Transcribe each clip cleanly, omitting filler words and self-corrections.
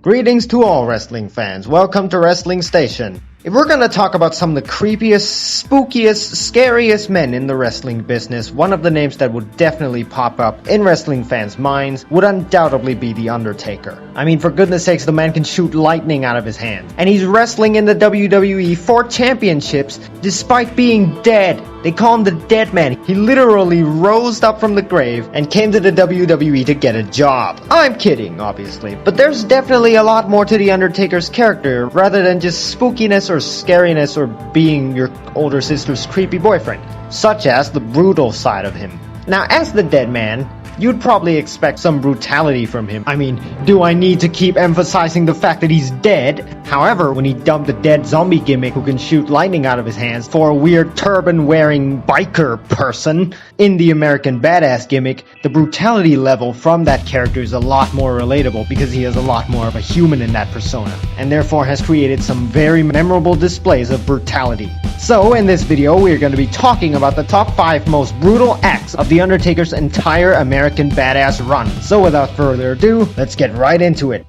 Greetings to all wrestling fans. Welcome to Wrestling Station. If we're gonna talk about some of the creepiest, spookiest, scariest men in the wrestling business, one of the names that would definitely pop up in wrestling fans' minds would undoubtedly be The Undertaker. I mean, for goodness sakes, the man can shoot lightning out of his hand. And he's wrestling in the WWE for championships despite being dead. They call him the Dead Man. He literally rose up from the grave and came to the WWE to get a job. I'm kidding, obviously, but there's definitely a lot more to The Undertaker's character rather than just spookiness or scariness or being your older sister's creepy boyfriend, such as the brutal side of him. Now, as the Dead Man, you'd probably expect some brutality from him. I mean, do I need to keep emphasizing the fact that he's dead? However, when he dumped a dead zombie gimmick who can shoot lightning out of his hands for a weird turban-wearing biker person in the American Badass gimmick, the brutality level from that character is a lot more relatable because he has a lot more of a human in that persona, and therefore has created some very memorable displays of brutality. So, in this video, we're going to be talking about the top 5 most brutal acts of The Undertaker's entire American Badass run. So without further ado, let's get right into it.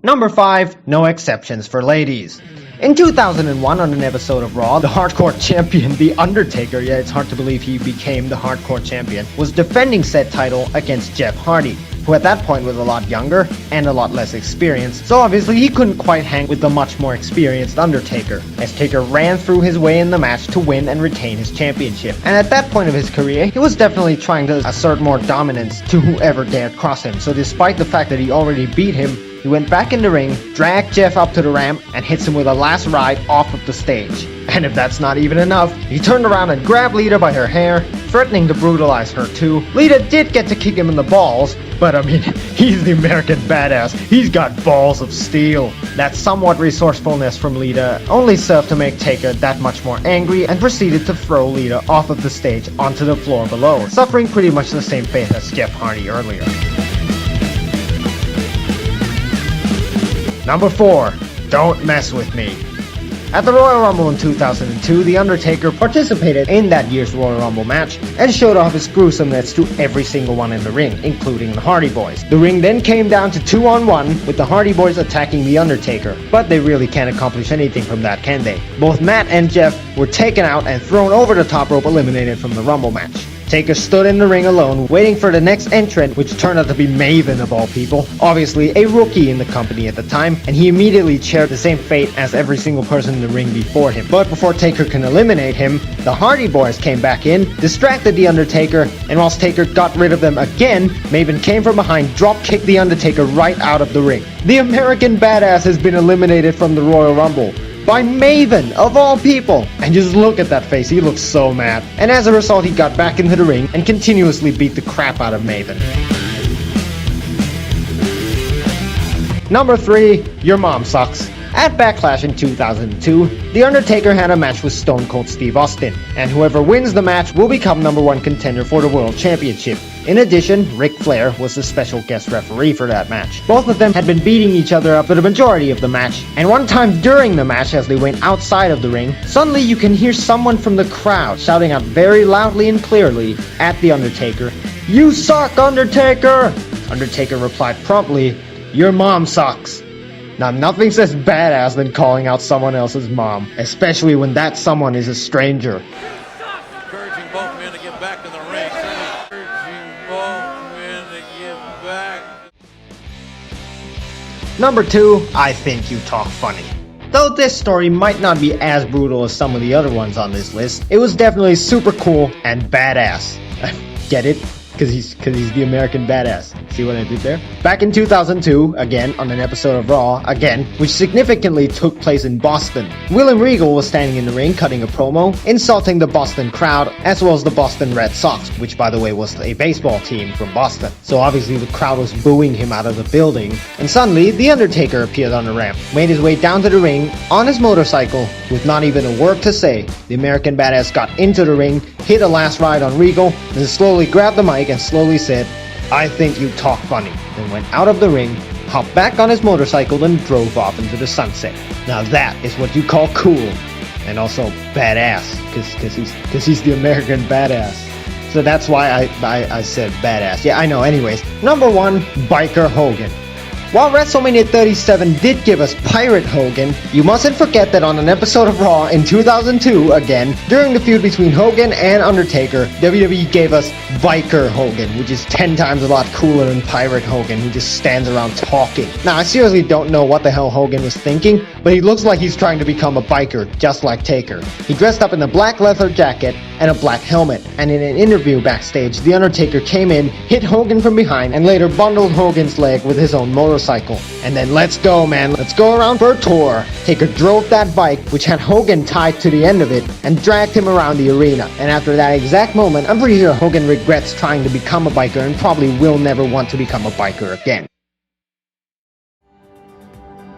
Number 5, no exceptions for ladies. In 2001, on an episode of Raw, the Hardcore Champion, The Undertaker, yeah, it's hard to believe he became the Hardcore Champion, was defending said title against Jeff Hardy, who at that point was a lot younger and a lot less experienced, so obviously he couldn't quite hang with the much more experienced Undertaker, as Taker ran through his way in the match to win and retain his championship. And at that point of his career, he was definitely trying to assert more dominance to whoever dared cross him, so despite the fact that he already beat him, he went back in the ring, dragged Jeff up to the ramp, and hits him with a last ride off of the stage. And if that's not even enough, he turned around and grabbed Lita by her hair, threatening to brutalize her too. Lita did get to kick him in the balls, but I mean, he's the American Badass. He's got balls of steel. That somewhat resourcefulness from Lita only served to make Taker that much more angry and proceeded to throw Lita off of the stage onto the floor below, suffering pretty much the same fate as Jeff Hardy earlier. Number 4, don't mess with me. At the Royal Rumble in 2002, The Undertaker participated in that year's Royal Rumble match and showed off his gruesomeness to every single one in the ring, including the Hardy Boys. The ring then came down to 2-on-1, with the Hardy Boys attacking The Undertaker, but they really can't accomplish anything from that, can they? Both Matt and Jeff were taken out and thrown over the top rope, eliminated from the Rumble match. Taker stood in the ring alone, waiting for the next entrant, which turned out to be Maven of all people, obviously a rookie in the company at the time, and he immediately shared the same fate as every single person in the ring before him. But before Taker can eliminate him, the Hardy Boys came back in, distracted The Undertaker, and whilst Taker got rid of them again, Maven came from behind, drop-kicked The Undertaker right out of the ring. The American Badass has been eliminated from the Royal Rumble by Maven, of all people. And just look at that face, he looks so mad. And as a result, he got back into the ring and continuously beat the crap out of Maven. Number 3, your mom sucks. At Backlash in 2002, The Undertaker had a match with Stone Cold Steve Austin, and whoever wins the match will become number 1 contender for the World Championship. In addition, Ric Flair was the special guest referee for that match. Both of them had been beating each other up for the majority of the match, and one time during the match as they went outside of the ring, suddenly you can hear someone from the crowd shouting out very loudly and clearly at The Undertaker, "You suck, Undertaker!" Undertaker replied promptly, "Your mom sucks." Now, nothing says badass than calling out someone else's mom, especially when that someone is a stranger. Encouraging both men to get back in the ring. Encouraging both men to get back. Number 2, I think you talk funny. Though this story might not be as brutal as some of the other ones on this list, it was definitely super cool and badass. Get it? Because he's the American Badass. See what I did there? Back in 2002, again, on an episode of Raw, again, which significantly took place in Boston, William Regal was standing in the ring cutting a promo, insulting the Boston crowd, as well as the Boston Red Sox, which by the way was a baseball team from Boston. So obviously the crowd was booing him out of the building, and suddenly The Undertaker appeared on the ramp, made his way down to the ring on his motorcycle, with not even a word to say. The American Badass got into the ring, hit a last ride on Regal, then slowly grabbed the mic and slowly said, "I think you talk funny," then went out of the ring, hopped back on his motorcycle and drove off into the sunset. Now that is what you call cool. And also badass, cause he's the American Badass. So that's why I said badass. Yeah, I know. Anyways, number 1, Biker Hogan. While WrestleMania 37 did give us Pirate Hogan, you mustn't forget that on an episode of Raw in 2002, again, during the feud between Hogan and Undertaker, WWE gave us Biker Hogan, which is 10 times a lot cooler than Pirate Hogan, who just stands around talking. Now, I seriously don't know what the hell Hogan was thinking, but he looks like he's trying to become a biker, just like Taker. He dressed up in a black leather jacket and a black helmet, and in an interview backstage, The Undertaker came in, hit Hogan from behind, and later bundled Hogan's leg with his own motorcycle. And then let's go, man. Let's go around for a tour. Taker drove that bike, which had Hogan tied to the end of it, and dragged him around the arena. And after that exact moment, I'm pretty sure Hogan regrets trying to become a biker and probably will never want to become a biker again.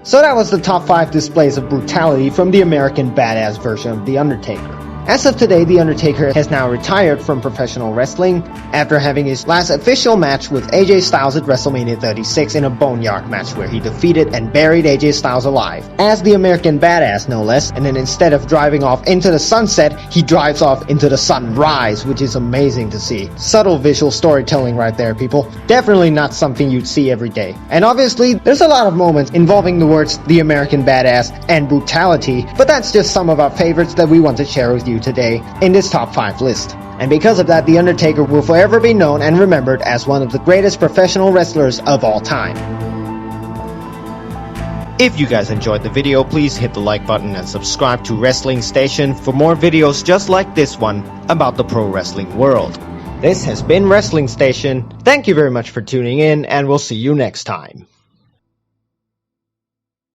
So that was the top 5 displays of brutality from the American Badass version of The Undertaker. As of today, The Undertaker has now retired from professional wrestling after having his last official match with AJ Styles at WrestleMania 36 in a Boneyard match where he defeated and buried AJ Styles alive, as the American Badass no less, and then instead of driving off into the sunset, he drives off into the sunrise, which is amazing to see. Subtle visual storytelling right there, people. Definitely not something you'd see every day. And obviously, there's a lot of moments involving the words The American Badass and brutality, but that's just some of our favorites that we want to share with you today in this top 5 list. And because of that, The Undertaker will forever be known and remembered as one of the greatest professional wrestlers of all time. If you guys enjoyed the video, please hit the like button and subscribe to Wrestling Station for more videos just like this one about the pro wrestling world. This has been Wrestling Station. Thank you very much for tuning in, and we'll see you next time.